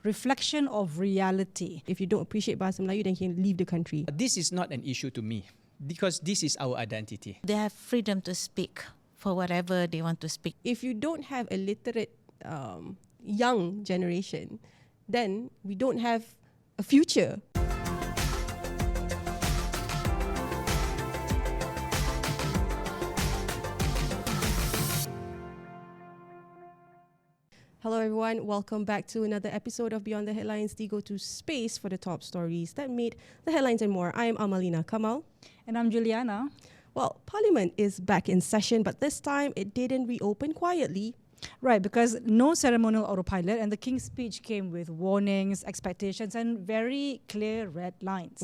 reflection of reality. If you don't appreciate Bahasa Melayu, then you can leave the country. This is not an issue to me because this is our identity. They have freedom to speak for whatever they want to speak. If you don't have a literate young generation, then we don't have a future. Hello everyone, welcome back to another episode of Beyond the Headlines, the go-to space for the top stories that made the headlines and more. I am Amalina Kamal. And I'm Juliana. Well, Parliament is back in session, but this time it didn't reopen quietly. Right, because no ceremonial autopilot, and the King's speech came with warnings, expectations, and very clear red lines.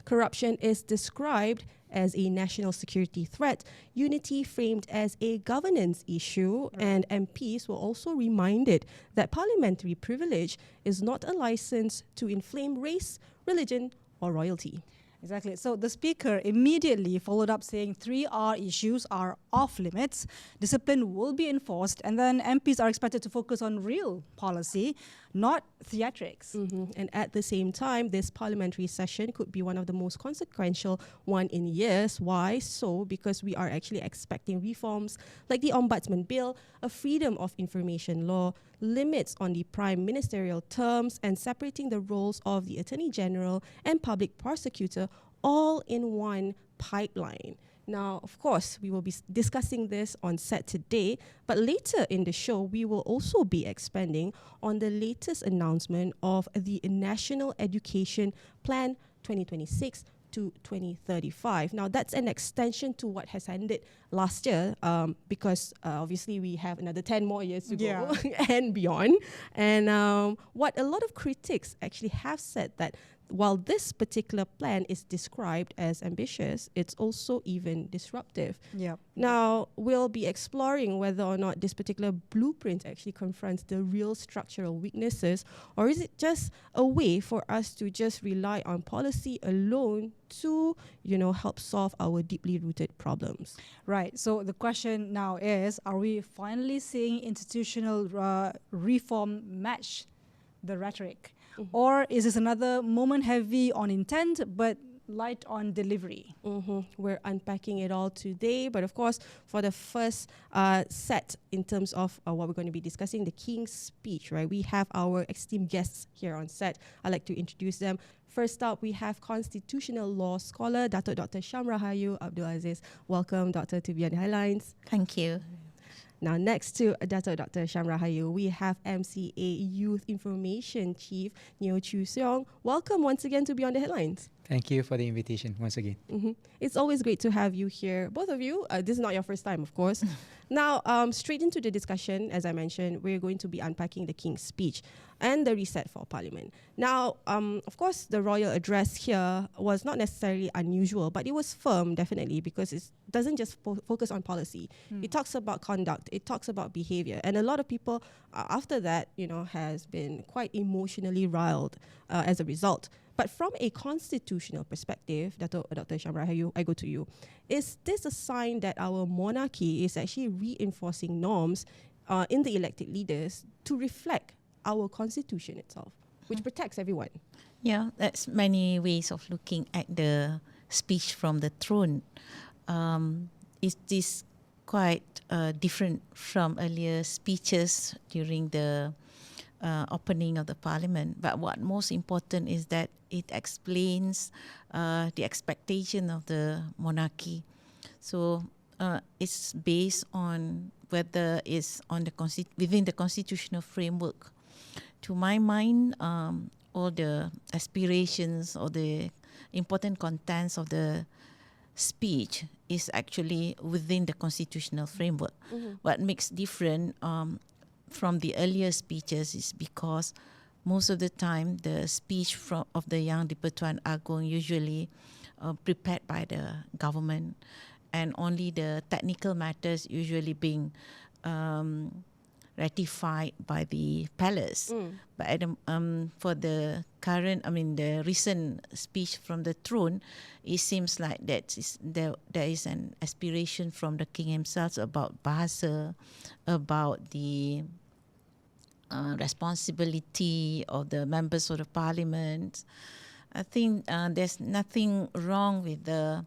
Corruption is described as a national security threat, unity framed as a governance issue, and MPs were also reminded that parliamentary privilege is not a license to inflame race, religion, or royalty. Exactly. So the Speaker immediately followed up saying 3R issues are off limits, discipline will be enforced, and then MPs are expected to focus on real policy, not theatrics. And at the same time, this parliamentary session could be one of the most consequential one in years. Why so? Because we are actually expecting reforms like the Ombudsman bill, a freedom of information law, limits on the prime ministerial terms, and separating the roles of the Attorney General and public prosecutor all in one pipeline. Now, of course, we will be discussing this on set today, but later in the show, we will also be expanding on the latest announcement of the National Education Plan 2026 to 2035. Now, that's an extension to what has ended last year because obviously we have another 10 more years to go and beyond. And what a lot of critics actually have said that while this particular plan is described as ambitious, it's also even disruptive. Now, we'll be exploring whether or not this particular blueprint actually confronts the real structural weaknesses, or is it just a way for us to just rely on policy alone to, help solve our deeply rooted problems? Right. So the question now is, are we finally seeing institutional reform match the rhetoric? Or is this another moment heavy on intent but light on delivery? We're unpacking it all today. But of course, for the first set in terms of what we're going to be discussing, the King's speech, right? We have our esteemed guests here on set. I'd like to introduce them. First up, we have constitutional law scholar, Datuk Dr. Shamrahayu Abdul Aziz. Welcome, Doctor, to Beyond the Headlines. Thank you. Now, next to Datuk Dr. Shamrahayu, we have MCA Youth Information Chief Neow Seong. Welcome once again to Beyond the Headlines. Thank you for the invitation once again. It's always great to have you here, both of you. This is not your first time, of course. Now, straight into the discussion, as I mentioned, we're going to be unpacking the King's speech and the reset for Parliament. Now, of course, the royal address here was not necessarily unusual, but it was firm, definitely, because it doesn't just focus on policy. It talks about conduct. It talks about behavior. And a lot of people, after that, has been quite emotionally riled as a result. But from a constitutional perspective, Dr. Shamrahayu, I go to you. Is this a sign that our monarchy is actually reinforcing norms in the elected leaders to reflect our constitution itself, which protects everyone? Yeah, that's many ways of looking at the speech from the throne. It is quite different from earlier speeches during the opening of the parliament. But what most important is that it explains the expectation of the monarchy. So it's based on whether it's on the within the constitutional framework. To my mind, all the aspirations or the important contents of the speech is actually within the constitutional framework. What makes different from the earlier speeches is because most of the time the speech of the Yang di-Pertuan Agong usually prepared by the government, and only the technical matters usually being ratified by the palace. But at for the current, the recent speech from the throne, it seems like there is an aspiration from the king himself about bahasa, about the responsibility of the members of the parliament. I think there's nothing wrong with the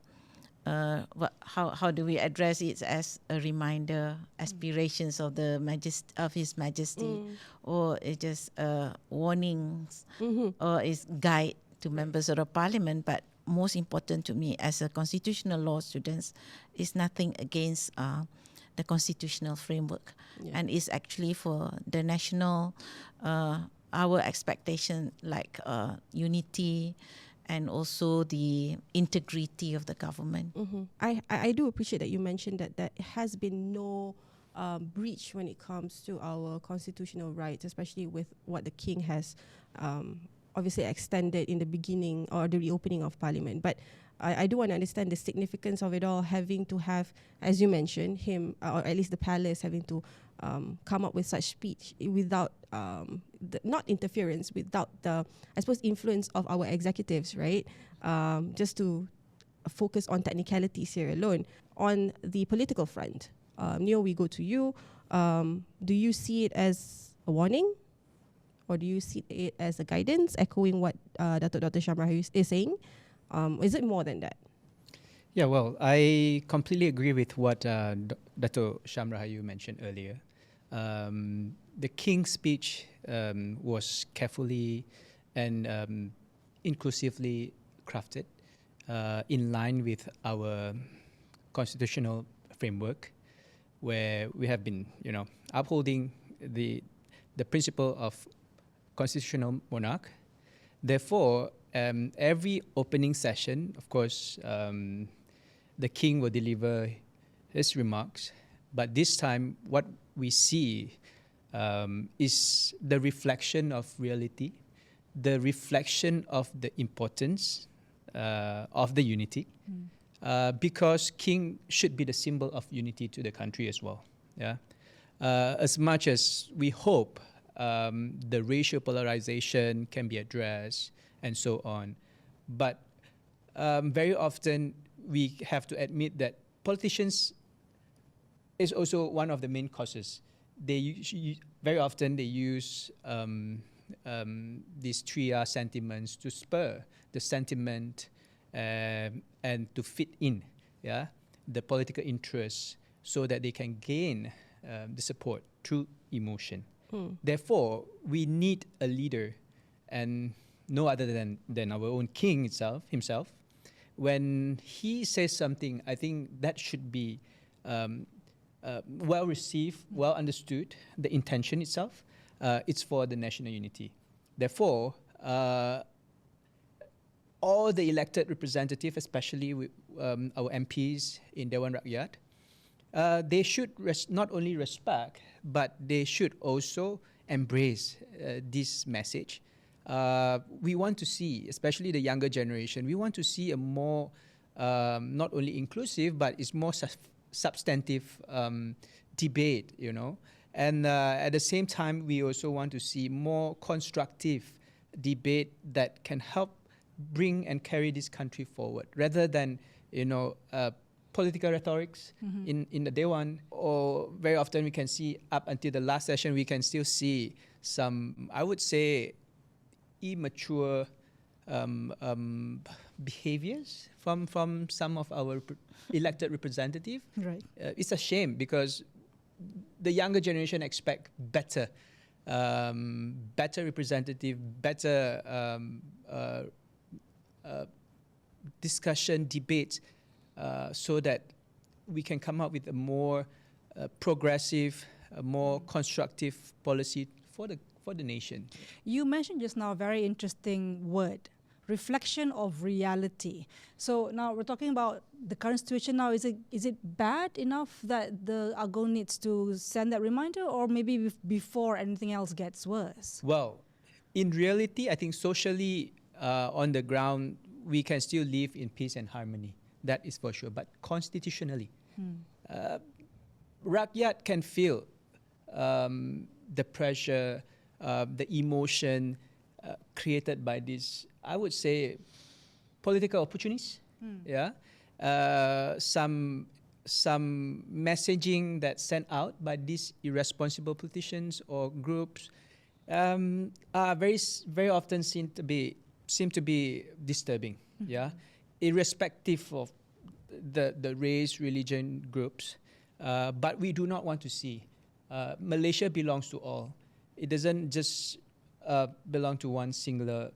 how do we address it as a reminder, aspirations of the His Majesty, or it just warnings, or is guide to members of the parliament. But most important to me as a constitutional law students is nothing against the constitutional framework, and is actually for the national our expectation, like unity and also the integrity of the government. I do appreciate that you mentioned that there has been no breach when it comes to our constitutional rights, especially with what the King has obviously extended in the beginning or the reopening of Parliament. But I do want to understand the significance of it all, having to have, as you mentioned, him, or at least the palace, having to come up with such speech without, not interference, without the, I suppose, influence of our executives, right? Just to focus on technicalities here alone. On the political front, Neow, we go to you. Do you see it as a warning? Or do you see it as a guidance, echoing what Datuk Dr. Shamrahayu is saying? Is it more than that? Yeah, well, I completely agree with what Datuk Shamrahayu mentioned earlier. The King's speech was carefully and inclusively crafted in line with our constitutional framework, where we have been, upholding the principle of constitutional monarch. Therefore, every opening session, of course, the King will deliver his remarks. But this time, what we see is the reflection of reality, the reflection of the importance of the unity, because King should be the symbol of unity to the country as well. Yeah, as much as we hope the racial polarization can be addressed and so on, but very often we have to admit that politicians is also one of the main causes. Very often they use these 3R sentiments to spur the sentiment and to fit in, the political interests, so that they can gain the support through emotion. Therefore, we need a leader, and no other than our own King himself. When he says something, I think that should be well received, well understood, the intention itself. It's for the national unity. Therefore, all the elected representatives, especially with, our MPs in Dewan Rakyat, they should not only respect, but they should also embrace this message. We want to see, especially the younger generation, we want to see a more, not only inclusive, but it's more substantive debate, And at the same time, we also want to see more constructive debate that can help bring and carry this country forward, rather than, political rhetorics in the Dewan. Or very often we can see, up until the last session, we can still see some, I would say, immature behaviors from some of our elected representatives. Right. It's a shame, because the younger generation expect better representative, better discussion, debate, so that we can come up with a more progressive, a more constructive policy for the nation. You mentioned just now a very interesting word, reflection of reality. So now we're talking about the current situation now. Is it bad enough that the AGO needs to send that reminder, or maybe before anything else gets worse? Well, in reality, I think socially, on the ground, we can still live in peace and harmony. That is for sure. But constitutionally, Rakyat can feel the pressure, the emotion created by this, I would say, political opportunists. Some messaging that's sent out by these irresponsible politicians or groups Very often seem to be disturbing. Yeah, irrespective of the race, religion, groups, but we do not want to see. Malaysia belongs to all. It doesn't just belong to one singular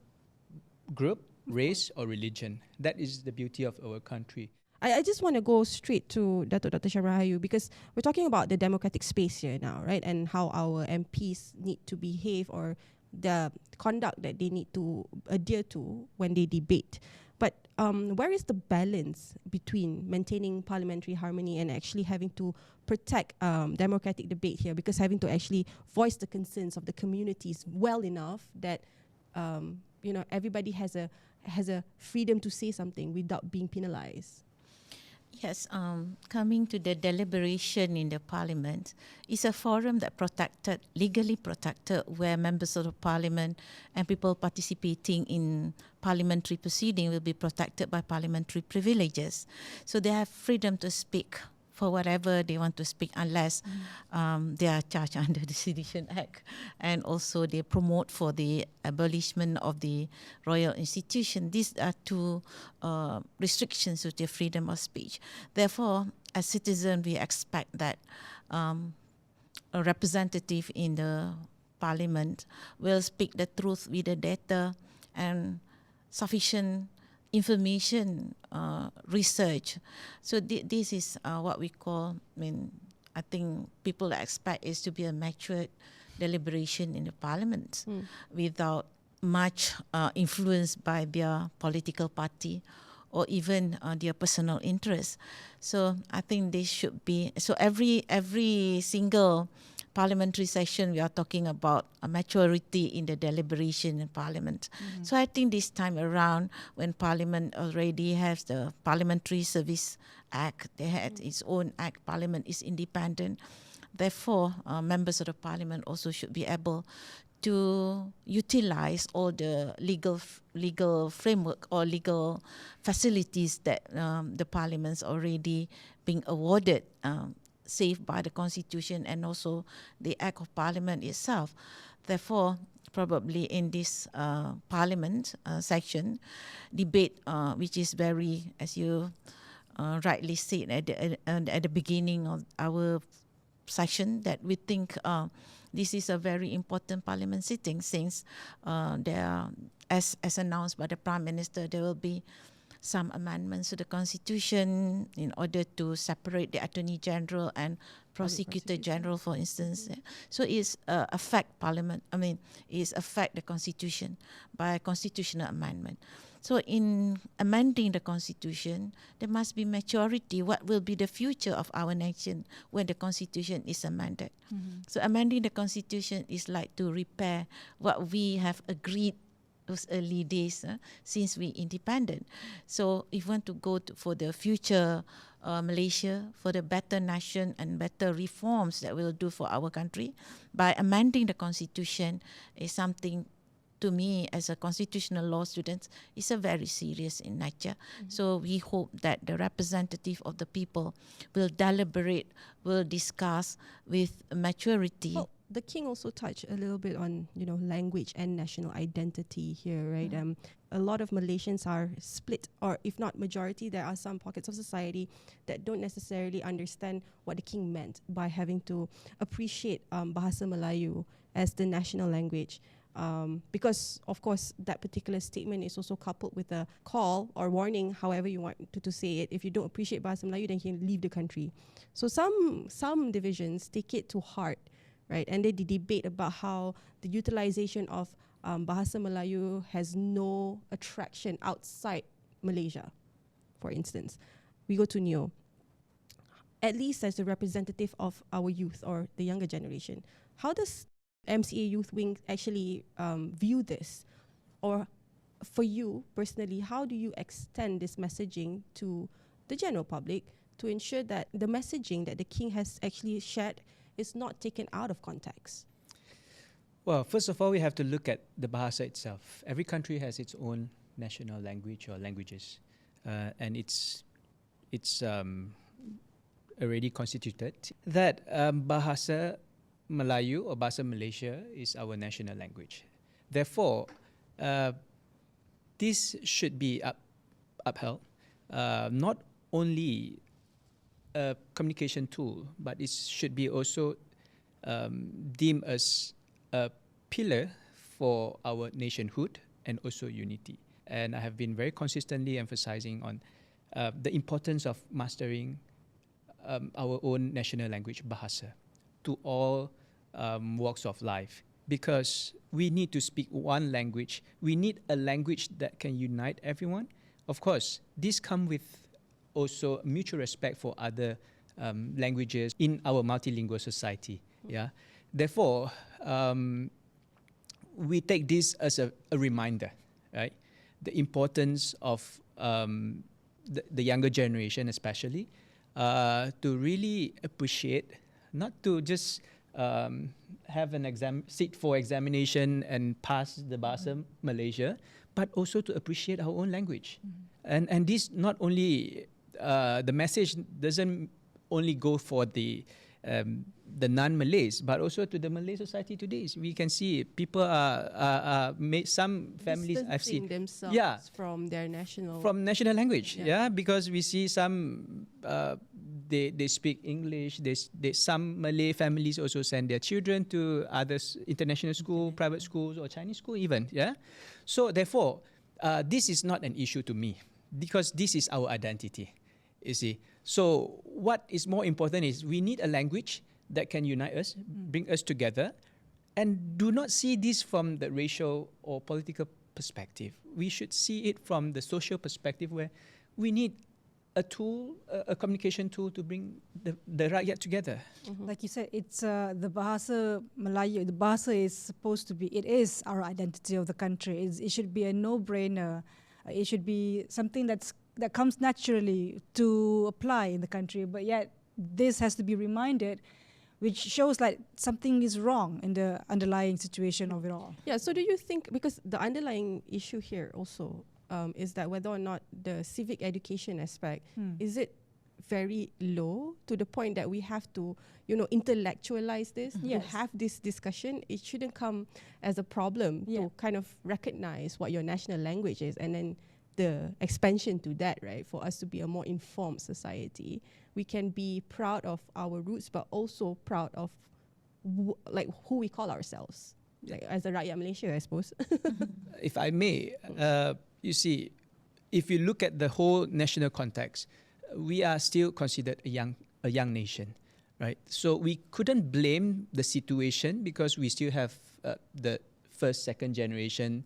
group, race, or religion. That is the beauty of our country. I just want to go straight to Dr. Shamrahayu, because we're talking about the democratic space here now, right? And how our MPs need to behave, or the conduct that they need to adhere to when they debate. But where is the balance between maintaining parliamentary harmony and actually having to protect democratic debate here? Because having to actually voice the concerns of the communities well enough that everybody has a freedom to say something without being penalized. Yes, coming to the deliberation in the parliament, is a forum that legally protected, where members of the parliament and people participating in parliamentary proceeding will be protected by parliamentary privileges. So they have freedom to speak for whatever they want to speak, unless they are charged under the Sedition Act. And also they promote for the abolishment of the royal institution. These are two restrictions to their freedom of speech. Therefore, as citizens, we expect that a representative in the parliament will speak the truth with the data and sufficient information, research. So this is what we call, I think people expect is to be a matured deliberation in the parliament without much influence by their political party or even their personal interest. So I think this should be, so every single parliamentary session, we are talking about a maturity in the deliberation in parliament. So I think this time around, when parliament already has the Parliamentary Service Act, they had its own act, parliament is independent. Therefore, members of the parliament also should be able to utilize all the legal framework or legal facilities that the parliament's already being awarded, saved by the Constitution and also the Act of Parliament itself. Therefore, probably in this Parliament section, debate, which is very, as you rightly said at the beginning of our session, that we think this is a very important Parliament sitting, since there, as announced by the Prime Minister, there will be some amendments to the Constitution in order to separate the Attorney General and Prosecutor General, for instance. So it's affect Parliament. It's affect the Constitution by constitutional amendment. So in amending the Constitution, there must be maturity. What will be the future of our nation when the Constitution is amended? So amending the Constitution is like to repair what we have agreed those early days since we independent. So if we want to go for the future Malaysia, for the better nation and better reforms that we'll do for our country, by amending the Constitution is something, to me as a constitutional law student, is a very serious in nature. So we hope that the representative of the people will deliberate, will discuss with maturity. Well, the King also touched a little bit on, language and national identity here, right? A lot of Malaysians are split, or if not majority, there are some pockets of society that don't necessarily understand what the King meant by having to appreciate Bahasa Melayu as the national language. Because, of course, that particular statement is also coupled with a call or warning, however you want to say it. If you don't appreciate Bahasa Melayu, then you can leave the country. So some divisions take it to heart, right? And they debate about how the utilization of Bahasa Melayu has no attraction outside Malaysia, for instance. We go to Neow. At least as a representative of our youth or the younger generation, how does MCA Youth Wing actually view this? Or for you personally, how do you extend this messaging to the general public to ensure that the messaging that the King has actually shared is not taken out of context? Well, first of all, we have to look at the Bahasa itself. Every country has its own national language or languages, and it's already constituted. That Bahasa Melayu or Bahasa Malaysia is our national language. Therefore, this should be upheld, not only a communication tool, but it should be also deemed as a pillar for our nationhood and also unity. And I have been very consistently emphasizing on the importance of mastering our own national language, Bahasa, to all walks of life. Because we need to speak one language. We need a language that can unite everyone. Of course, this comes with also mutual respect for other languages in our multilingual society. Yeah. Therefore, we take this as a reminder, right? The importance of the younger generation, especially, to really appreciate, not to just have an exam, sit for examination and pass the Bahasa Malaysia, but also to appreciate our own language. And this not only, the message doesn't only go for the non-Malays, but also to the Malay society today. We can see people are some families I've seen themselves from their national language. Yeah, because we see some they speak English. Some Malay families also send their children to others international school, private schools, or Chinese school even. Yeah, so therefore, this is not an issue to me because this is our identity. You see. So what is more important is we need a language that can unite us, bring us together, and do not see this from the racial or political perspective. We should see it from the social perspective where we need a tool, a communication tool to bring the rakyat together. Like you said, it's the Bahasa Melayu. The Bahasa is supposed to be, it is our identity of the country. It should be a no-brainer. It should be something that comes naturally to apply in the country, but yet this has to be reminded, which shows like something is wrong in the underlying situation of it all. Yeah, so do you think, because the underlying issue here also is that whether or not the civic education aspect, is it very low to the point that we have to, intellectualize this, to have this discussion? It shouldn't come as a problem to kind of recognize what your national language is, and then the expansion to that, right? For us to be a more informed society, we can be proud of our roots, but also proud of who we call ourselves, like as a Rakyat Malaysia, I suppose. If I may, you see, if you look at the whole national context, we are still considered a young nation, right? So we couldn't blame the situation because we still have the first, second generation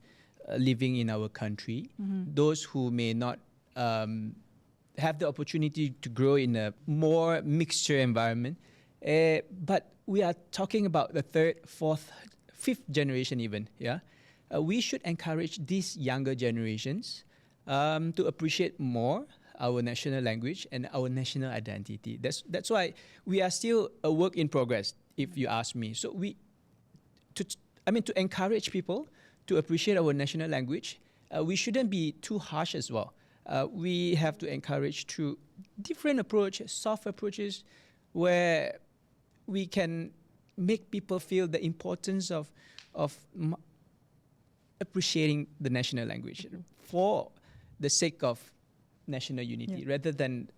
living in our country, those who may not have the opportunity to grow in a more mixture environment. But we are talking about the third, fourth, fifth generation even. Yeah, we should encourage these younger generations to appreciate more our national language and our national identity. That's why we are still a work in progress, if you ask me. So to encourage people to appreciate our national language, we shouldn't be too harsh as well. We have to encourage through different approaches, soft approaches, where we can make people feel the importance of appreciating the national language for the sake of national unity, rather than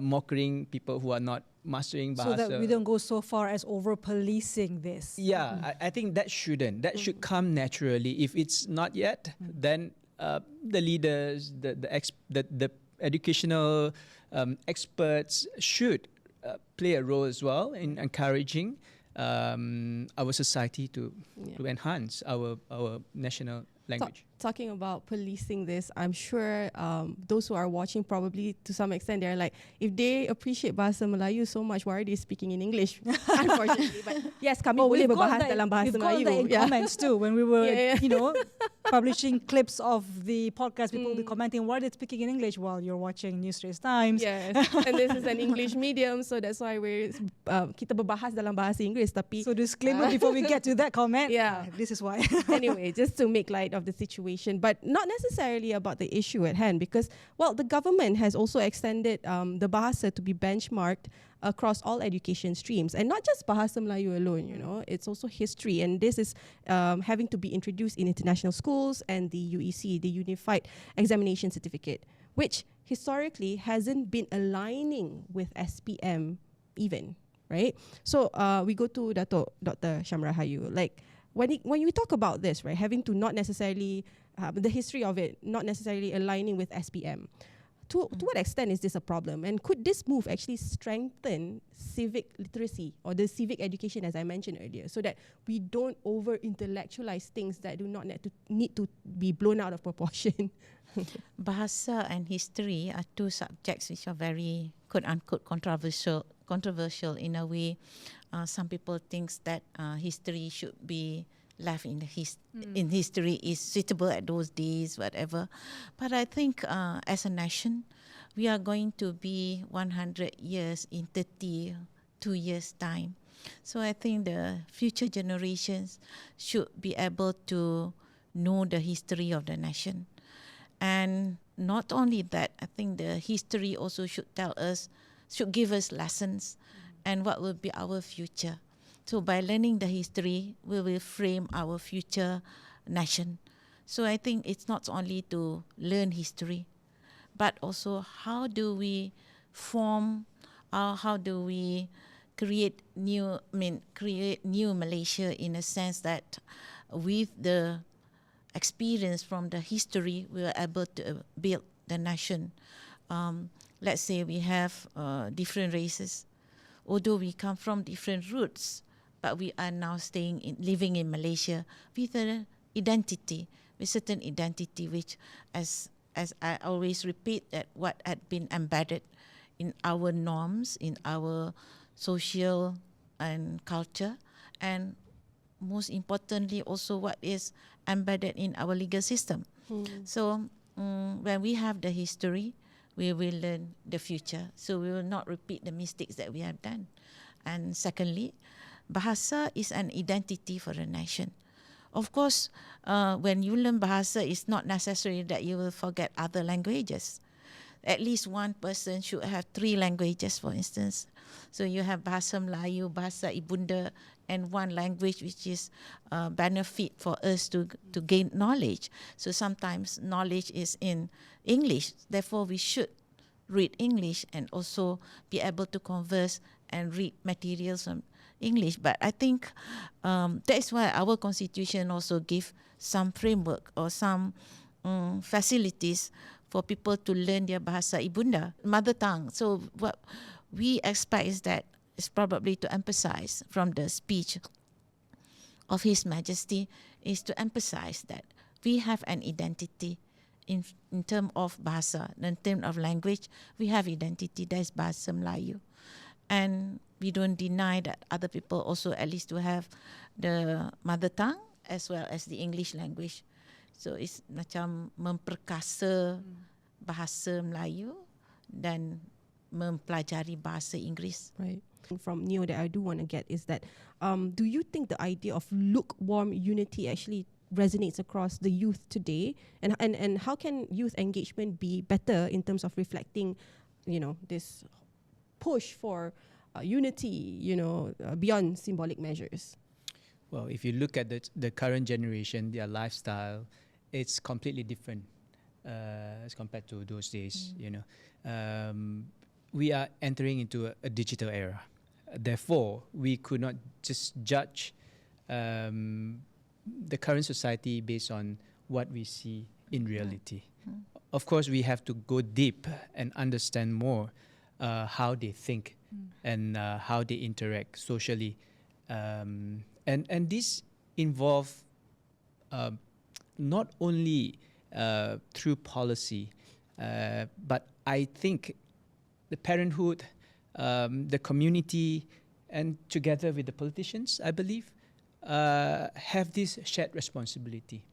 mocking people who are not mastering Bahasa. So that we don't go so far as over-policing this. Yeah, I think that shouldn't. That should come naturally. If it's not yet, then the leaders, the educational experts should play a role as well in encouraging our society to enhance our national language. Talking about policing this, I'm sure those who are watching probably to some extent they're like, if they appreciate Bahasa Melayu so much, why are they speaking in English? Unfortunately, but yes, kami boleh berbahas dalam Bahasa Melayu. We've got that in comments too when we were, publishing clips of the podcast. People will be commenting, why are they speaking in English while you're watching News Straits Times? Yes, and this is an English medium, so that's why kita berbahas dalam bahasa Inggeris. Tapi so disclaimer before we get to that comment. Yeah, this is why. Anyway, just to make light of the situation, but not necessarily about the issue at hand, because, well, the government has also extended the Bahasa to be benchmarked across all education streams, and not just Bahasa Melayu alone, you know, it's also history, and this is having to be introduced in international schools and the UEC, the Unified Examination Certificate, which historically hasn't been aligning with SPM even, right? So we go to Datuk, Dr. Shamrahayu, like, when we talk about this, right, having to not necessarily, the history of it, not necessarily aligning with SPM, to what extent is this a problem? And could this move actually strengthen civic literacy or the civic education, as I mentioned earlier, so that we don't over-intellectualize things that do not need to be blown out of proportion? Bahasa and history are two subjects which are very, quote-unquote, controversial in a way. Some people think that history should be left in in history is suitable at those days, whatever. But I think as a nation, we are going to be 100 years in 32 years' time. So I think the future generations should be able to know the history of the nation. And not only that, I think the history also should give us lessons and what will be our future. So by learning the history, we will frame our future nation. So I think it's not only to learn history, but also how do we form, how do we create new Malaysia, in a sense that with the experience from the history, we are able to build the nation. Let's say we have different races, although we come from different roots, but we are now living in Malaysia with an identity, with certain identity, which, as I always repeat, that what had been embedded in our norms, in our social and culture, and most importantly also what is embedded in our legal system. So when we have the history, we will learn the future. So we will not repeat the mistakes that we have done. And secondly, Bahasa is an identity for a nation. Of course, when you learn Bahasa, it's not necessary that you will forget other languages. At least one person should have 3 languages, for instance. So you have Bahasa Melayu, Bahasa Ibunda, and one language which is benefit for us to gain knowledge. So sometimes knowledge is in English, therefore we should read English and also be able to converse and read materials from English. But I think that is why our constitution also give some framework or some facilities for people to learn their Bahasa Ibunda, mother tongue. So what we expect is that is probably to emphasize from the speech of His Majesty is to emphasize that we have an identity in terms of Bahasa, in terms of language, we have identity, that is Bahasa Melayu. And we don't deny that other people also at least to have the mother tongue as well as the English language. So it's macam memperkasa Bahasa Melayu dan mempelajari Bahasa Inggeris. Right. From Neow that I do want to get is that do you think the idea of lukewarm unity actually resonates across the youth today, and how can youth engagement be better in terms of reflecting, this push for unity, beyond symbolic measures? Well, if you look at the current generation, their lifestyle, it's completely different as compared to those days. We are entering into a digital era. Therefore, we could not just judge the current society based on what we see in reality. Of course, we have to go deep and understand more how they think and how they interact socially. And this involve not only through policy, but I think the parenthood, the community, and together with the politicians, I believe, have this shared responsibility.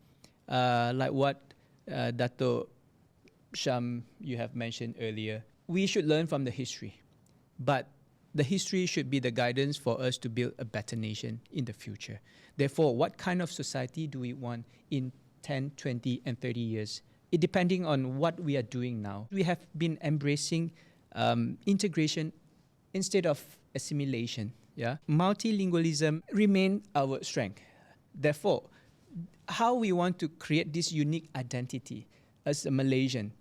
Like what Datuk Sham, you have mentioned earlier, we should learn from the history, but the history should be the guidance for us to build a better nation in the future. Therefore, what kind of society do we want in 10, 20, and 30 years. It depending on what we are doing now. We have been embracing integration instead of assimilation. Yeah, multilingualism remain our strength. Therefore, how we want to create this unique identity as a Malaysian,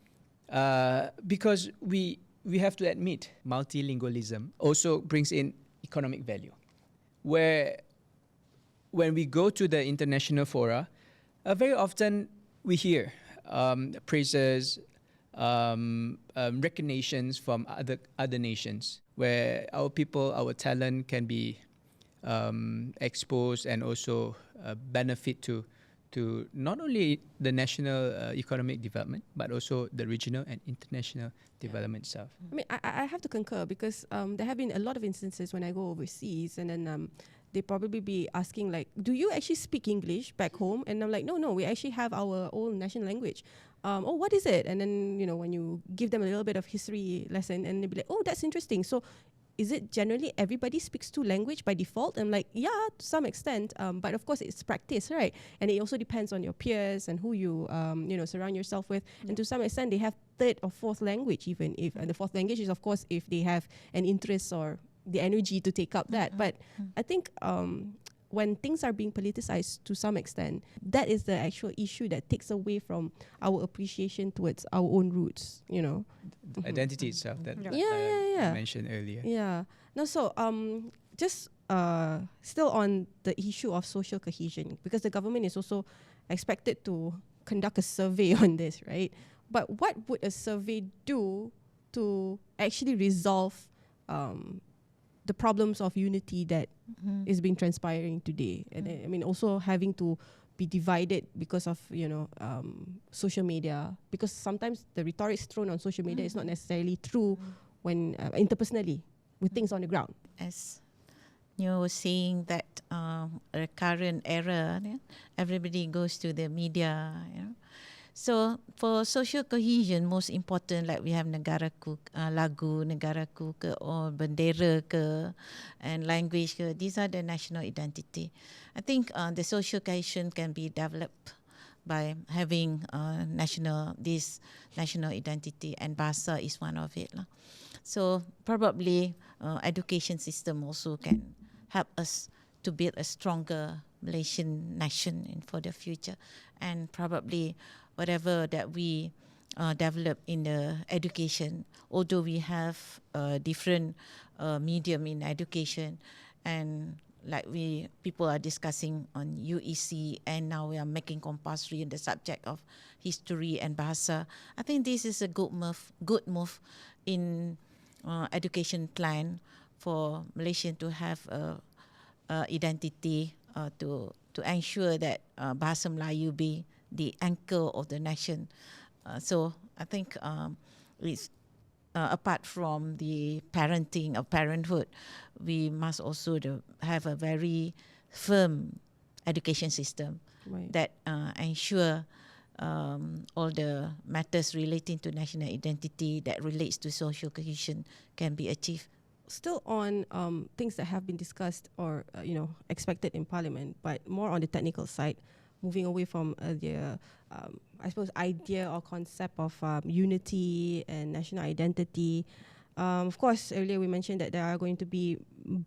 because we have to admit multilingualism also brings in economic value, where when we go to the international fora, very often we hear praises, recognitions from other nations, where our people, our talent can be exposed and also benefit to not only the national economic development, but also the regional and international development itself. I mean, I have to concur because there have been a lot of instances when I go overseas and then they probably be asking like, do you actually speak English back home? And I'm like, no, we actually have our own national language. Oh, what is it? And then, when you give them a little bit of history lesson and they'll be like, oh, that's interesting. So is it generally everybody speaks two language by default? I'm like, yeah, to some extent. But of course, it's practice, right? And it also depends on your peers and who you, surround yourself with. And to some extent, they have third or fourth language, even if, and the fourth language is, of course, if they have an interest or the energy to take up that. But I think when things are being politicized to some extent, that is the actual issue that takes away from our appreciation towards our own roots, The identity itself that I mentioned earlier. Yeah. Now, so just still on the issue of social cohesion, because the government is also expected to conduct a survey on this, right? But what would a survey do to actually resolve the problems of unity that is being transpiring today? And I mean, also having to be divided because of, social media, because sometimes the rhetoric thrown on social media is not necessarily true when interpersonally with things on the ground. As you were saying that a current era, everybody goes to the media, So for social cohesion, most important, like we have negaraku, lagu negaraku ke, or bendera ke, and language ke, these are the national identity. I think the social cohesion can be developed by having this national identity, and bahasa is one of it. So probably education system also can help us to build a stronger Malaysian nation for the future, and probably whatever that we develop in the education, although we have different medium in education, and like people are discussing on UEC, and now we are making compulsory in the subject of history and bahasa. I think this is a good move in education plan for Malaysian to have a identity to ensure that Bahasa Melayu be the anchor of the nation. So I think it's apart from the parenting of parenthood, we must also have a very firm education system that ensure all the matters relating to national identity that relates to social cohesion can be achieved. Still on things that have been discussed or expected in Parliament, but more on the technical side, moving away from the idea or concept of unity and national identity. Of course, earlier we mentioned that there are going to be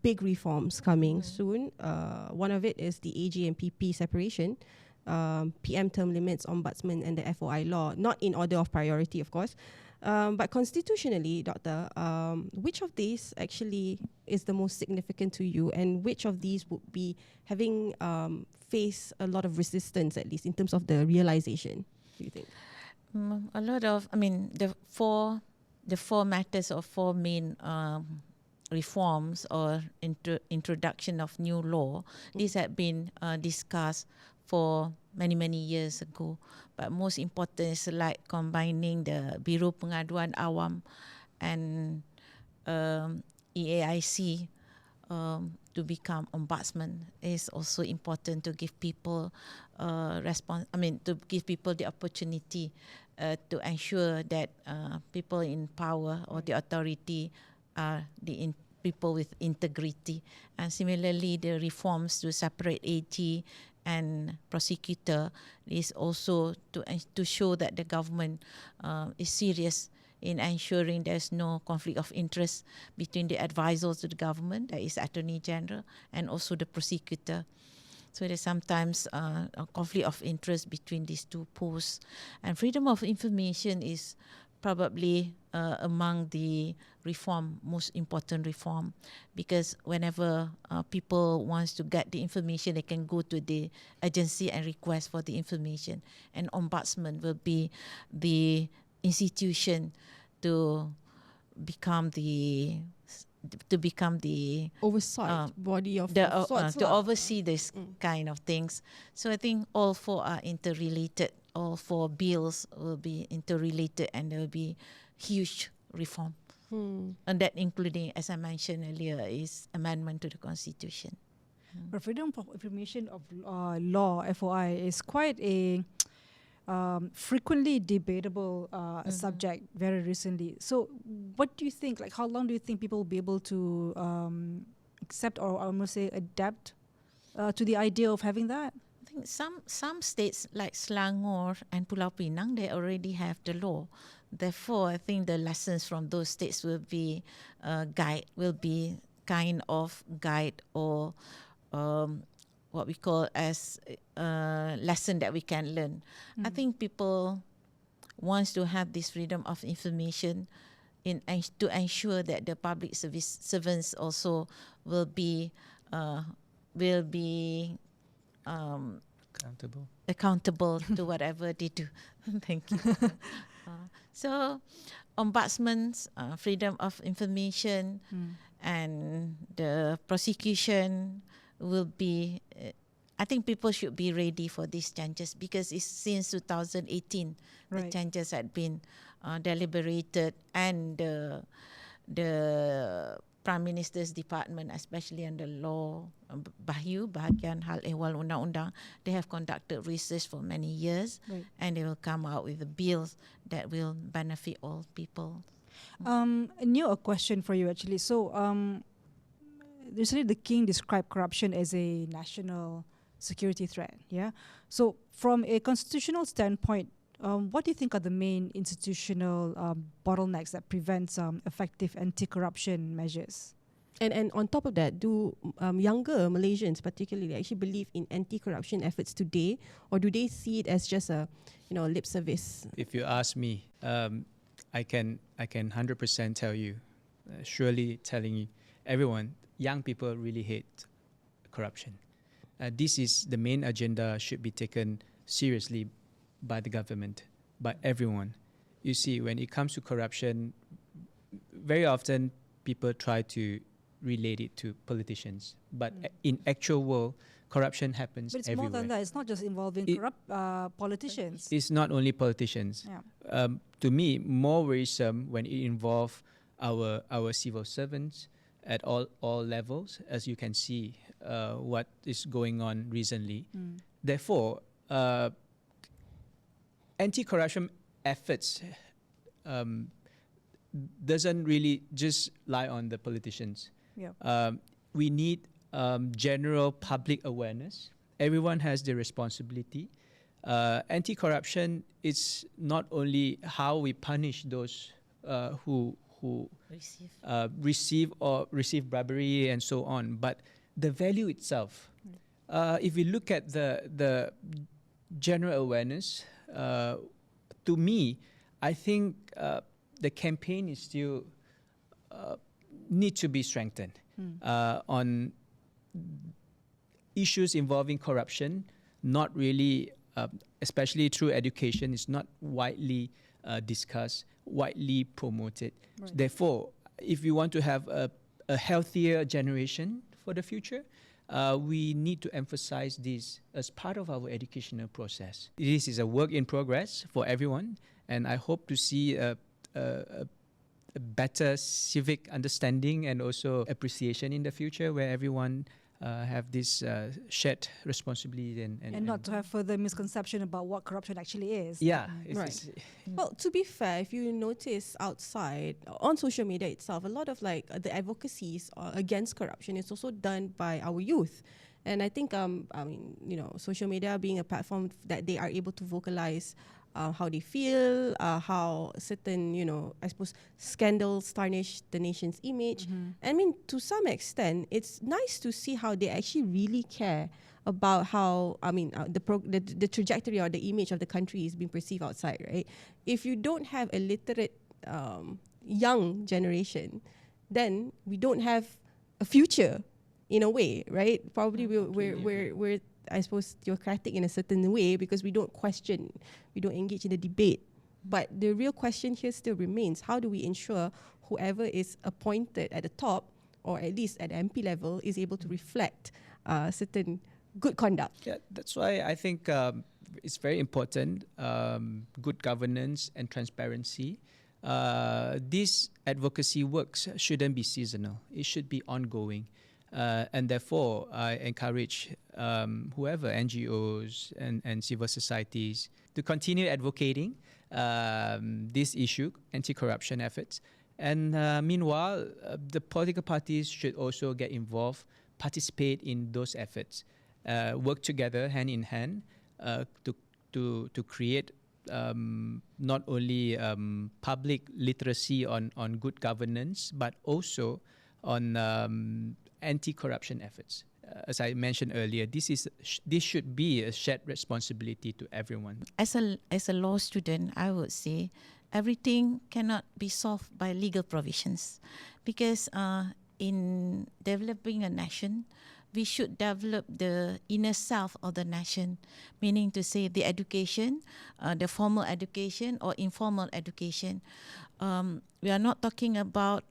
big reforms coming soon. One of it is the AG and PP separation, PM term limits, Ombudsman, and the FOI law, not in order of priority, of course. But constitutionally, Doctor, which of these actually is the most significant to you, and which of these would be having faced a lot of resistance, at least in terms of the realization, do you think? The four matters or four main reforms or introduction of new law, these have been discussed for many years ago. But most important is like combining the Biro Pengaduan Awam and EAIC to become ombudsman is also important to give people to give people the opportunity to ensure that people in power or the authority are people with integrity. And similarly, the reforms to separate AG and prosecutor is also to show that the government is serious in ensuring there's no conflict of interest between the advisors to the government, that is Attorney General, and also the prosecutor. So there's sometimes a conflict of interest between these two posts. And freedom of information is probably among the most important reform, because whenever people wants to get the information, they can go to the agency and request for the information. And Ombudsman will be the institution to become the oversight body of sorts to oversee this kind of things. So I think all four are interrelated. All four bills will be interrelated, and there will be huge reform. And that including, as I mentioned earlier, is amendment to the Constitution. But freedom of information of law, FOI, is quite a frequently debatable subject very recently. So what do you think, like how long do you think people will be able to accept or almost say adapt to the idea of having that? I think some states like Selangor and Pulau Pinang, they already have the law. Therefore, I think the lessons from those states will be kind of guide or what we call as lesson that we can learn. I think people wants to have this freedom of information to ensure that the public servants also will be accountable to whatever they do. Thank you. So, Ombudsman's freedom of information and the prosecution will be. I think people should be ready for these changes, because it's since 2018 the changes had been deliberated, and the Prime Minister's Department, especially on the law, bahagian hal ehwal undang-undang, they have conducted research for many years, and they will come out with the bills that will benefit all people. Neow, a question for you actually. So recently the King described corruption as a national security threat. Yeah. So from a constitutional standpoint, what do you think are the main institutional bottlenecks that prevents effective anti-corruption measures? And on top of that, do younger Malaysians particularly actually believe in anti-corruption efforts today, or do they see it as just a lip service? If you ask me, I can 100% tell you, surely telling you, everyone, young people really hate corruption. This is the main agenda, should be taken seriously by the government, by everyone. You see, when it comes to corruption, very often people try to relate it to politicians, but in actual world, corruption happens But it's everywhere. more than that. It's not just involving politicians. It's not only politicians. Yeah. To me, more worrisome when it involves our civil servants at all levels, as you can see what is going on recently. Therefore, anti-corruption efforts doesn't really just lie on the politicians. Yeah. We need general public awareness. Everyone has the responsibility. Anti-corruption is not only how we punish those who receive bribery and so on, but the value itself. If we look at the general awareness, to me, I think the campaign is still need to be strengthened on issues involving corruption. Not really, especially through education, is not widely discussed, widely promoted. Therefore, if we want to have a healthier generation for the future, we need to emphasize this as part of our educational process. This is a work in progress for everyone, and I hope to see a better civic understanding and also appreciation in the future, where everyone have this shared responsibility and not to have further misconception about what corruption actually is. Yeah. Well, to be fair, if you notice outside, on social media itself, a lot of the advocacies against corruption is also done by our youth. And I think, social media being a platform that they are able to vocalize how they feel, how certain, I suppose, scandals tarnish the nation's image. I mean, to some extent, it's nice to see how they actually really care about how, the trajectory or the image of the country is being perceived outside, right? If you don't have a literate young generation, then we don't have a future in a way, right? Probably we're I suppose theocratic in a certain way because we don't question, we don't engage in the debate. But the real question here still remains: how do we ensure whoever is appointed at the top, or at least at the MP level, is able to reflect certain good conduct? Yeah, that's why I think it's very important, good governance and transparency. This advocacy works shouldn't be seasonal. It should be ongoing. And therefore, I encourage whoever, NGOs and civil societies, to continue advocating this issue, anti-corruption efforts. And meanwhile, the political parties should also get involved, participate in those efforts, work together hand in hand to create not only public literacy on good governance, but also on anti-corruption efforts. As I mentioned earlier, this should be a shared responsibility to everyone. As a law student, I would say everything cannot be solved by legal provisions, because in developing a nation, we should develop the inner self of the nation, meaning to say the education, the formal education or informal education. We are not talking about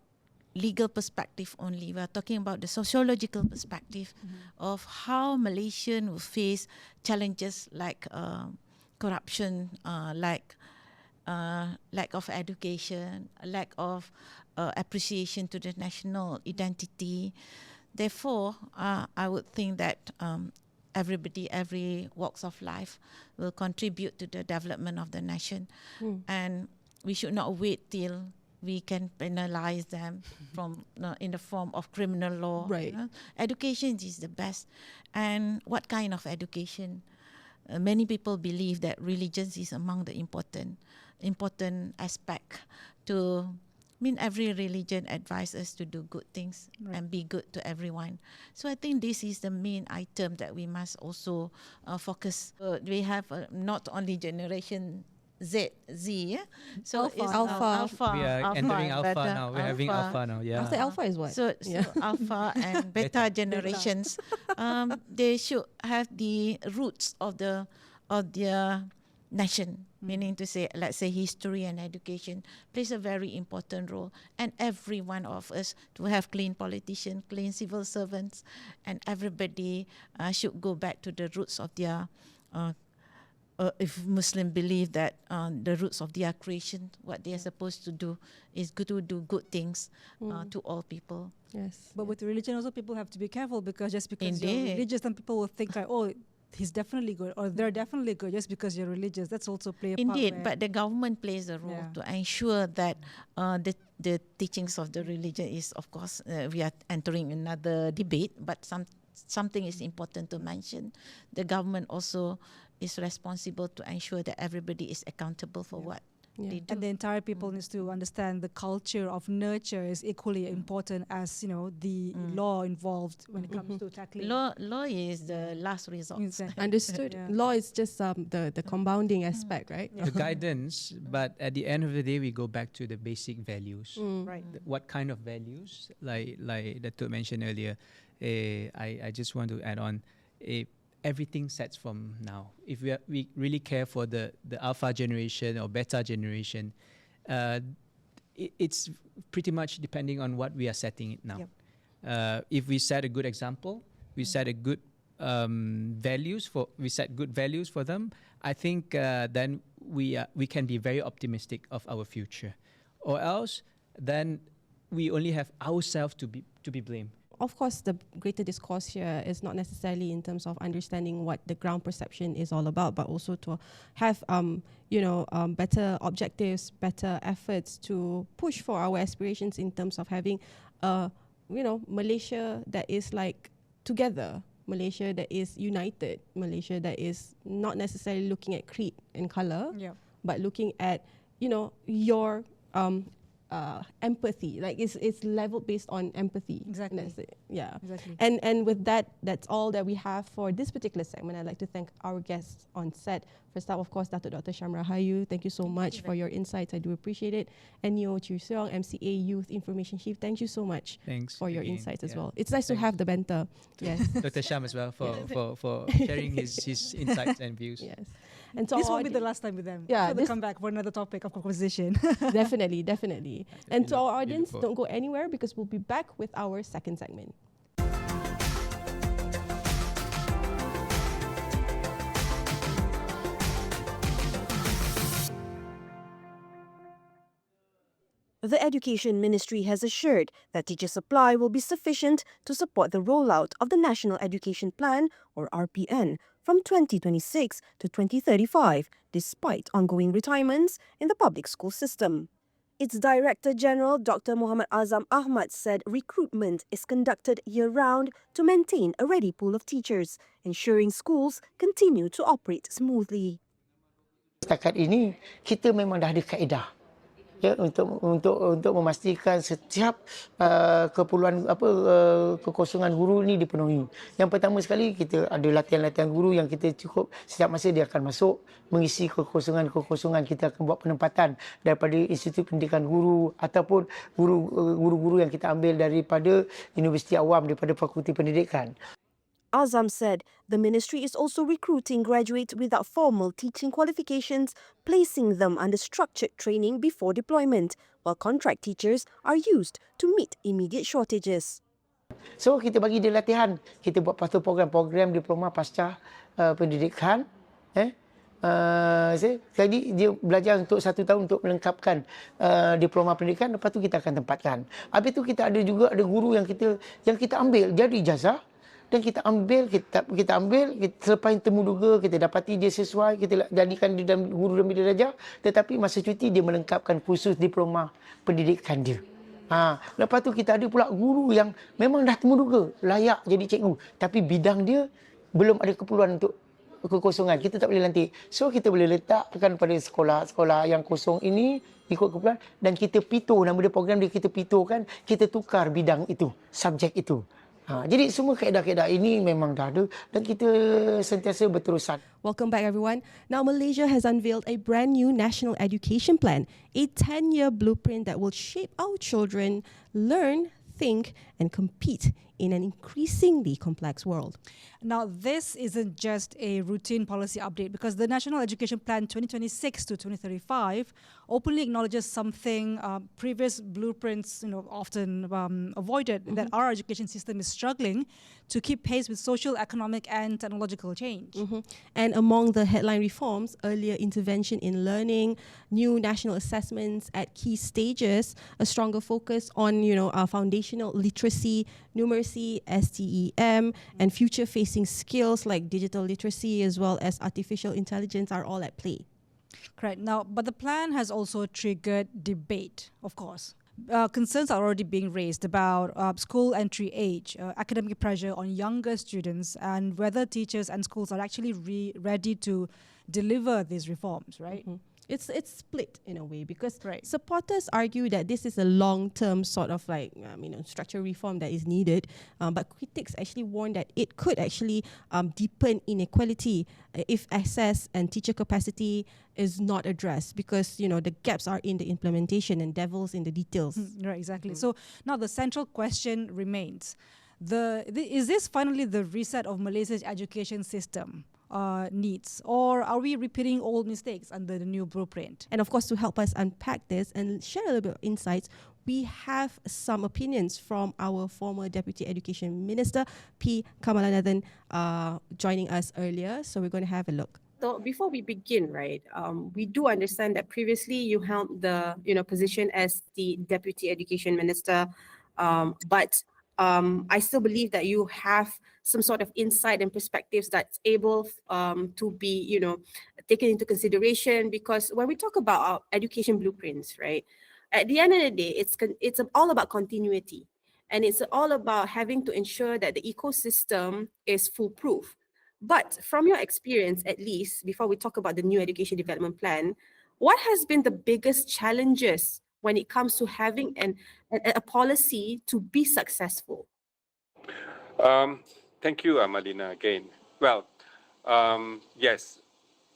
legal perspective only. We are talking about the sociological perspective of how Malaysian will face challenges like corruption, like lack of education, lack of appreciation to the national identity. Therefore, I would think that everybody, every walks of life will contribute to the development of the nation. And we should not wait till we can penalize them from in the form of criminal law. Right. Education is the best. And what kind of education? Many people believe that religion is among the important aspect to. Every religion advises us to do good things and be good to everyone. So I think this is the main item that we must also focus. We have not only generation Z, yeah? So Alpha. We are entering alpha now. We're having alpha now. Yeah. After alpha is what? So alpha and beta generations, they should have the roots of their nation, meaning to say, let's say, history and education plays a very important role. And every one of us to have clean politicians, clean civil servants, and everybody should go back to the roots of their. If Muslim believe that the roots of their creation, what they are supposed to do is to do good things to all people. Yes. But with religion also, people have to be careful, because just because Indeed. you're religious, some people will think like, oh, he's definitely good, or they're definitely good just because you're religious. That's also play a part. Indeed, but the government plays a role to ensure that the teachings of the religion is, of course, we are entering another debate, but something is important to mention. The government also is responsible to ensure that everybody is accountable for what they do. And the entire people needs to understand the culture of nurture is equally important as the law involved when it comes to tackling. Law is the last resort. Understood. Law is just the compounding aspect, right? The guidance, but at the end of the day, we go back to the basic values. Right. What kind of values? Like Datuk mentioned earlier, I just want to add on, everything sets from now. If we really care for the alpha generation or beta generation, it's pretty much depending on what we are setting it now. If we set a good example, we set a good we set good values for them, I think then we can be very optimistic of our future. Or else, then we only have ourselves to be blamed. Of course, the greater discourse here is not necessarily in terms of understanding what the ground perception is all about, but also to have, better objectives, better efforts to push for our aspirations in terms of having, Malaysia that is like together, Malaysia that is united, Malaysia that is not necessarily looking at creed and color, but looking at, your empathy. Like it's leveled based on empathy. Exactly. That's it. Yeah. Exactly. And with that, that's all that we have for this particular segment. I'd like to thank our guests on set. First up, of course, Datuk Dr. Shamrahayu. Thank you so much for your insights. I do appreciate it. And Neow, Seong, MCA Youth Information Chief. Thank you so much for your insights as well. It's nice to have the banter. Yes. Dr. Sham as well for sharing his insights and views. Yes. And so this won't be the last time with them. Yeah, So they'll come back for another topic of conversation. Definitely. And to our audience, don't go anywhere because we'll be back with our second segment. The Education Ministry has assured that teacher supply will be sufficient to support the rollout of the National Education Plan, or RPN, from 2026 to 2035, despite ongoing retirements in the public school system. Its Director General, Dr. Muhammad Azam Ahmad, said recruitment is conducted year-round to maintain a ready pool of teachers, ensuring schools continue to operate smoothly. Setakat ini, kita memang dah ada kaedah. Ya, untuk memastikan setiap keperluan kekosongan guru ini dipenuhi. Yang pertama sekali kita ada latihan-latihan guru yang kita cukup setiap masa dia akan masuk mengisi kekosongan kita akan buat penempatan daripada institut pendidikan guru ataupun guru-guru yang kita ambil daripada universiti awam daripada fakulti pendidikan. Azam said the ministry is also recruiting graduates without formal teaching qualifications, placing them under structured training before deployment, while contract teachers are used to meet immediate shortages. So kita bagi dia latihan, kita buat satu program diploma pasca pendidikan. Jadi dia belajar untuk 1 tahun untuk melengkapkan diploma pendidikan, lepas tu kita akan tempatkan. Habis tu kita ada guru yang kita ambil jadi ijazah. Dan kita ambil selepas temuduga kita dapati dia sesuai, kita jadikan dia guru dan darjah, tetapi masa cuti dia melengkapkan kursus diploma pendidikan dia. Lepas tu kita ada pula guru yang memang dah temuduga layak jadi cikgu, tapi bidang dia belum ada keperluan untuk kekosongan, kita tak boleh lantik. So kita boleh letakkan pada sekolah-sekolah yang kosong ini ikut keperluan dan kita pitoh, nama dia program dia kita pitohkan, kita tukar bidang itu, subjek itu. Jadi semua kaedah-kaedah ini memang dah ada dan kita sentiasa berterusan. Welcome back everyone. Now Malaysia has unveiled a brand new National Education Plan, a 10-year blueprint that will shape our children learn, think and compete in an increasingly complex world. Now, this isn't just a routine policy update because the National Education Plan 2026 to 2035 openly acknowledges something previous blueprints often avoided, that our education system is struggling to keep pace with social, economic and technological change. And among the headline reforms, earlier intervention in learning, new national assessments at key stages, a stronger focus on our foundational literacy, numeracy, STEM, and future-facing skills like digital literacy as well as artificial intelligence are all at play. Correct. Now, but the plan has also triggered debate, of course. Concerns are already being raised about school entry age, academic pressure on younger students, and whether teachers and schools are actually ready to deliver these reforms, right? It's split in a way because supporters argue that this is a long-term sort of structural reform that is needed, but critics actually warn that it could actually deepen inequality if access and teacher capacity is not addressed because the gaps are in the implementation and devil's in the details. Right, exactly. So now the central question remains: is this finally the reset of Malaysia's education system? Needs, or are we repeating old mistakes under the new blueprint? And of course, to help us unpack this and share a little bit of insights, we have some opinions from our former Deputy Education Minister, P. Kamalanathan, joining us earlier. So we're going to have a look. So before we begin, we do understand that previously you held the position as the Deputy Education Minister, but I still believe that you have some sort of insight and perspectives that's able to be, taken into consideration, because when we talk about our education blueprints, right, at the end of the day, it's all about continuity. And it's all about having to ensure that the ecosystem is foolproof. But from your experience, at least, before we talk about the new education development plan, what has been the biggest challenges when it comes to having a policy to be successful? Thank you, Malina, again. Well, yes,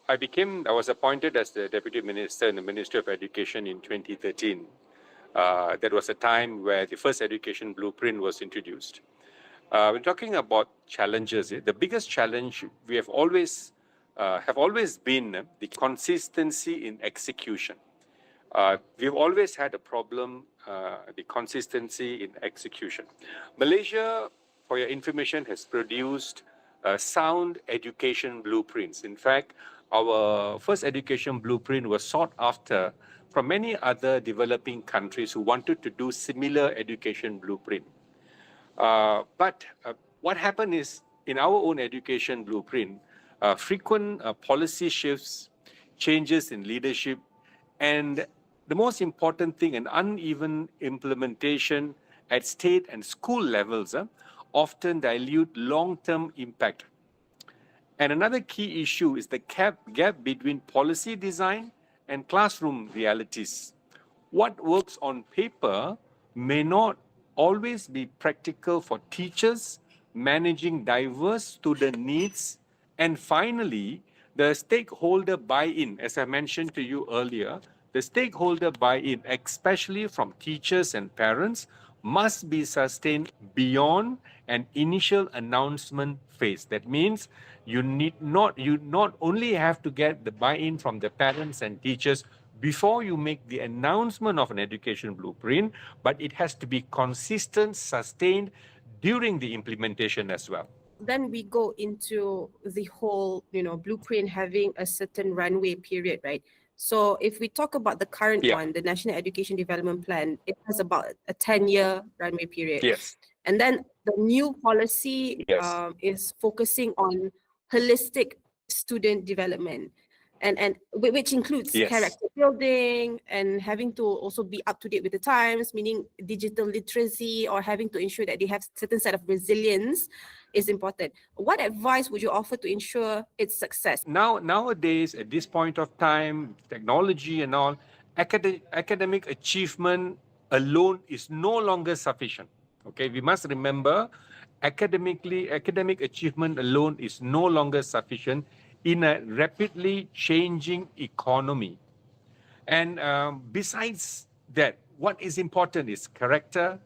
I was appointed as the Deputy Minister in the Ministry of Education in 2013. That was a time where the first education blueprint was introduced. We're talking about challenges. The biggest challenge we have always been the consistency in execution. We've always had a problem, the consistency in execution. Malaysia, for your information, has produced sound education blueprints. In fact, our first education blueprint was sought after from many other developing countries who wanted to do similar education blueprint. But what happened is, in our own education blueprint, frequent policy shifts, changes in leadership, and the most important thing, an uneven implementation at state and school levels often dilute long-term impact. And another key issue is the gap between policy design and classroom realities. What works on paper may not always be practical for teachers managing diverse student needs. And finally, the stakeholder buy-in, as I mentioned to you earlier, the stakeholder buy-in, especially from teachers and parents, must be sustained beyond an initial announcement phase. That means you not only have to get the buy-in from the parents and teachers before you make the announcement of an education blueprint, but it has to be consistent, sustained during the implementation as well. Then we go into the whole, blueprint having a certain runway period, right? So if we talk about the current one, the National Education Development Plan, it has about a 10-year runway period. Yes. And then the new policy is focusing on holistic student development, and which includes character building and having to also be up to date with the times, meaning digital literacy, or having to ensure that they have certain set of resilience is important. What advice would you offer to ensure its success? Nowadays, at this point of time, technology and all, academic achievement alone is no longer sufficient. Okay, we must remember, academic achievement alone is no longer sufficient in a rapidly changing economy. And besides that, what is important is character,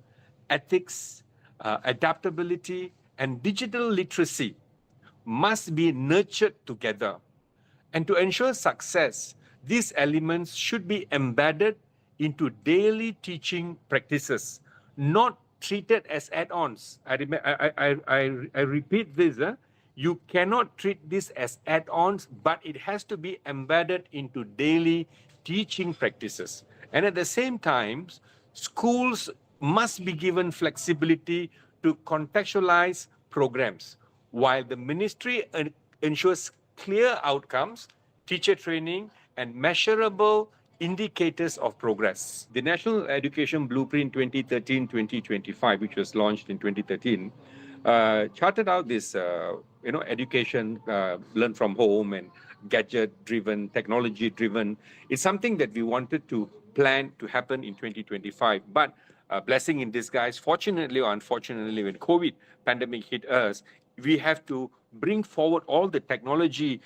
ethics, adaptability, and digital literacy must be nurtured together. And to ensure success, these elements should be embedded into daily teaching practices, not treated as add-ons. I repeat this, you cannot treat this as add-ons, but it has to be embedded into daily teaching practices. And at the same time, schools must be given flexibility to contextualize programs, while the ministry ensures clear outcomes, teacher training, and measurable indicators of progress. The National Education Blueprint 2013-2025, which was launched in 2013, charted out this, education, learn from home and gadget-driven, technology-driven. It's something that we wanted to plan to happen in 2025, but blessing in disguise, fortunately or unfortunately, when COVID pandemic hit us, we have to bring forward all the technology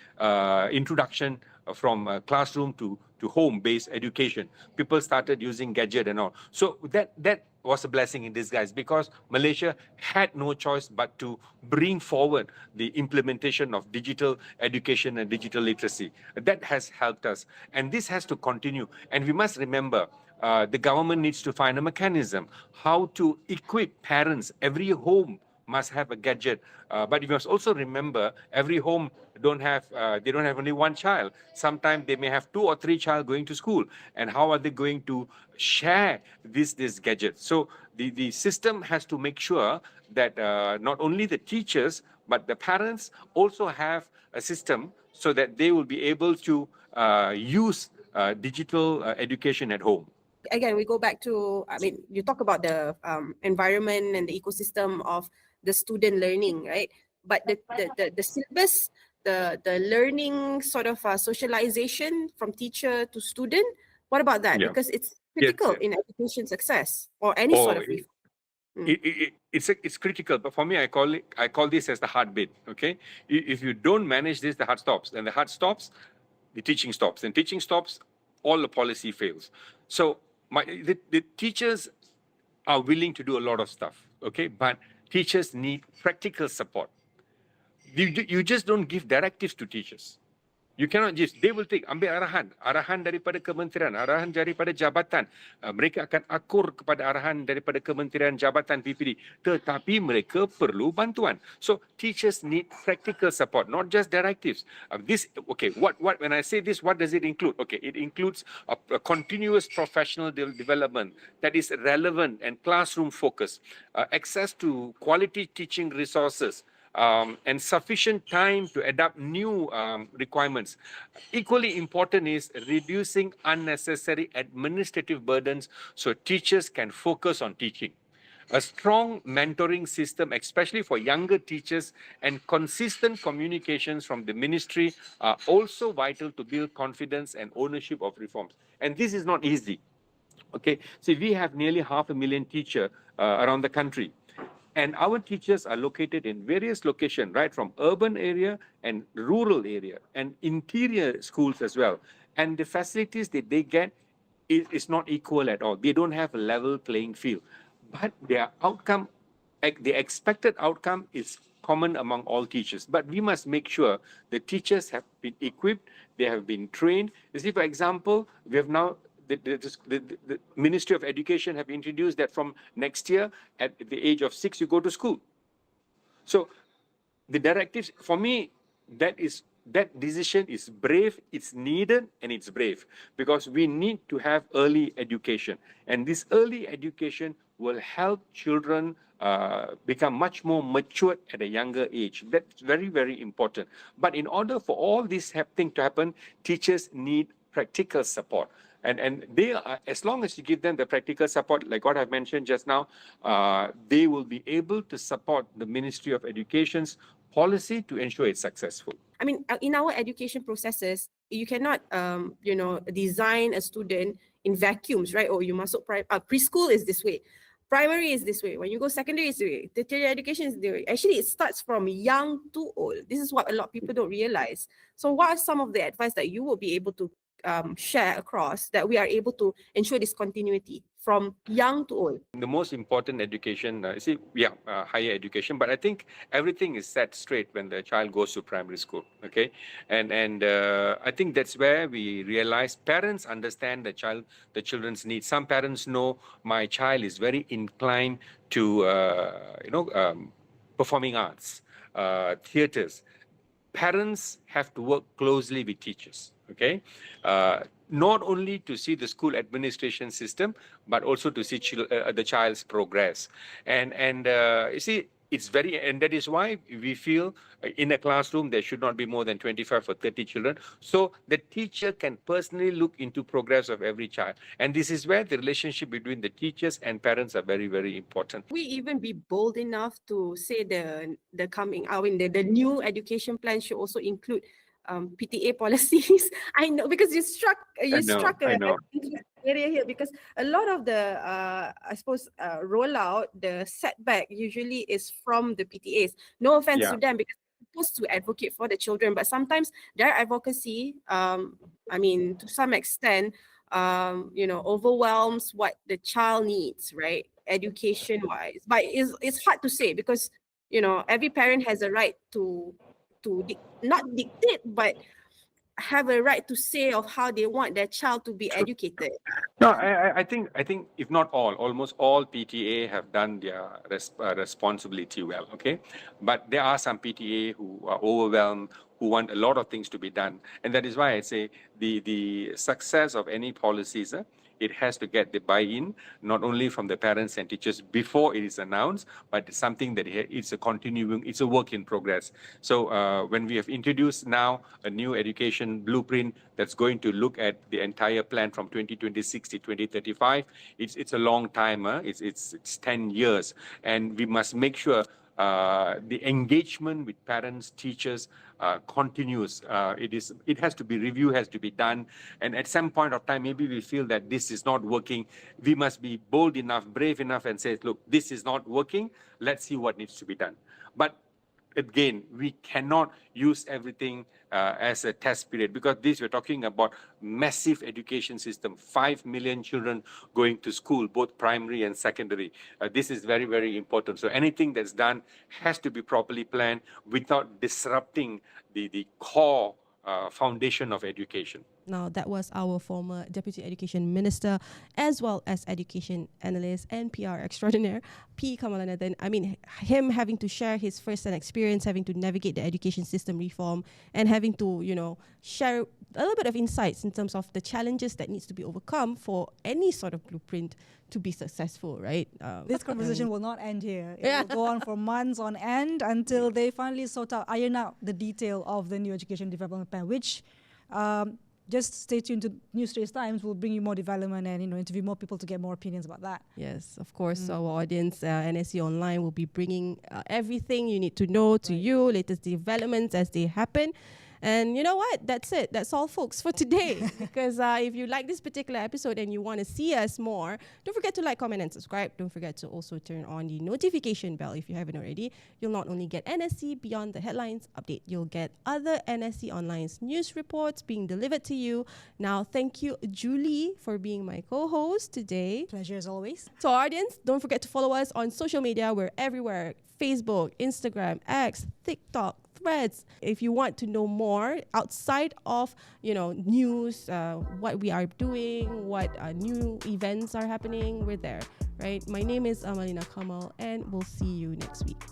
introduction from classroom to home-based education. People started using gadget and all. So that was a blessing in disguise, because Malaysia had no choice but to bring forward the implementation of digital education and digital literacy. That has helped us, and this has to continue. And we must remember, the government needs to find a mechanism how to equip parents. Every home must have a gadget, but you must also remember, every home they don't have only one child. Sometimes they may have 2 or 3 child going to school, and how are they going to share this gadget? So the system has to make sure that not only the teachers but the parents also have a system so that they will be able to use digital education at home. again, we go back to, I mean, you talk about the environment and the ecosystem of the student learning, right? But the syllabus, the learning sort of socialization from teacher to student, what about that? Yeah. Because it's critical in education success or any sort of reform. It's critical, but for me, I call this as the heartbeat. Okay, if you don't manage this, the heart stops. Then the heart stops, the teaching stops. Then teaching stops, all the policy fails. So the teachers are willing to do a lot of stuff. Okay, but teachers need practical support. You just don't give directives to teachers. You cannot just, they will take, ambil arahan daripada kementerian, arahan daripada jabatan. Mereka akan akur kepada arahan daripada kementerian jabatan PPD. Tetapi mereka perlu bantuan. So teachers need practical support, not just directives. When I say this, what does it include? Okay, it includes a continuous professional development that is relevant and classroom focused, access to quality teaching resources, and sufficient time to adapt new requirements. Equally important is reducing unnecessary administrative burdens so teachers can focus on teaching. A strong mentoring system, especially for younger teachers, and consistent communications from the ministry are also vital to build confidence and ownership of reforms. And this is not easy. Okay, so we have nearly 500,000 teachers around the country. And our teachers are located in various locations, right from urban area and rural area and interior schools as well. And the facilities that they get is not equal at all. They don't have a level playing field. But their outcome, the expected outcome is common among all teachers. But we must make sure the teachers have been equipped, they have been trained. You see, for example, we have now the Ministry of Education have introduced that from next year, at the age of 6, you go to school. So the directives, for me, that decision is brave, it's needed, and it's brave, because we need to have early education. And this early education will help children become much more mature at a younger age. That's very, very important. But in order for all this thing to happen, teachers need practical support. And they are, as long as you give them the practical support, like what I've mentioned just now, they will be able to support the Ministry of Education's policy to ensure it's successful. I mean, in our education processes, you cannot, design a student in vacuums, right? Or you must preschool is this way, primary is this way. When you go secondary is this way, tertiary education is this way. Actually, it starts from young to old. This is what a lot of people don't realize. So, what are some of the advice that you will be able to share across that we are able to ensure this continuity from young to old? The most important education, higher education, but I think everything is set straight when the child goes to primary school, okay? And I think that's where we realize parents understand the children's needs. Some parents know my child is very inclined to, performing arts, theaters. Parents have to work closely with teachers. Okay, not only to see the school administration system, but also to see the child's progress. And you see, it's and that is why we feel in a classroom there should not be more than 25 or 30 children, so the teacher can personally look into progress of every child. And this is where the relationship between the teachers and parents are very, very important. We even be bold enough to say the new education plan should also include PTA policies. I know, because you struck a area here, because a lot of the rollout, the setback usually is from the PTAs. No offense to them, because they're supposed to advocate for the children, but sometimes their advocacy, to some extent, overwhelms what the child needs, right, education wise. But it's hard to say, because every parent has a right to not dictate, but have a right to say of how they want their child to be educated. No, I think if not all, almost all PTA have done their responsibility well, okay? But there are some PTA who are overwhelmed, who want a lot of things to be done. And that is why I say the success of any policies, it has to get the buy-in, not only from the parents and teachers before it is announced, but it's something that it's a continuing, it's a work in progress. So when we have introduced now a new education blueprint that's going to look at the entire plan from 2026 to 2035, it's a long time, it's 10 years. And we must make sure the engagement with parents, teachers continues. It has to be review, has to be done. And at some point of time, maybe we feel that this is not working. We must be bold enough, brave enough and say, look, this is not working. Let's see what needs to be done. But again, we cannot use everything as a test period, because this we're talking about massive education system, 5 million children going to school, both primary and secondary. This is very, very important. So anything that's done has to be properly planned without disrupting the core foundation of education. Now, that was our former Deputy Education Minister, as well as Education Analyst and PR Extraordinaire, P. Kamalanathan. I mean, him having to share his first-hand experience, having to navigate the education system reform, and having to, share a little bit of insights in terms of the challenges that needs to be overcome for any sort of blueprint to be successful, right? This conversation will not end here. It will go on for months on end until they finally iron out the detail of the new education development plan, which just stay tuned to News Straits Times. We'll bring you more development and interview more people to get more opinions about that. Yes, of course. Our audience, NSE Online, will be bringing everything you need to know to you, latest developments as they happen. And you know what? That's it. That's all, folks, for today. Because if you like this particular episode and you want to see us more, don't forget to like, comment, and subscribe. Don't forget to also turn on the notification bell if you haven't already. You'll not only get NSC Beyond the Headlines update, you'll get other NSC Online's news reports being delivered to you. Now, thank you, Julie, for being my co-host today. Pleasure as always. So, audience, don't forget to follow us on social media. We're everywhere. Facebook, Instagram, X, TikTok, Threads. If you want to know more outside of news, what we are doing, what new events are happening, we're there, right? My name is Amalina Kamal, and we'll see you next week.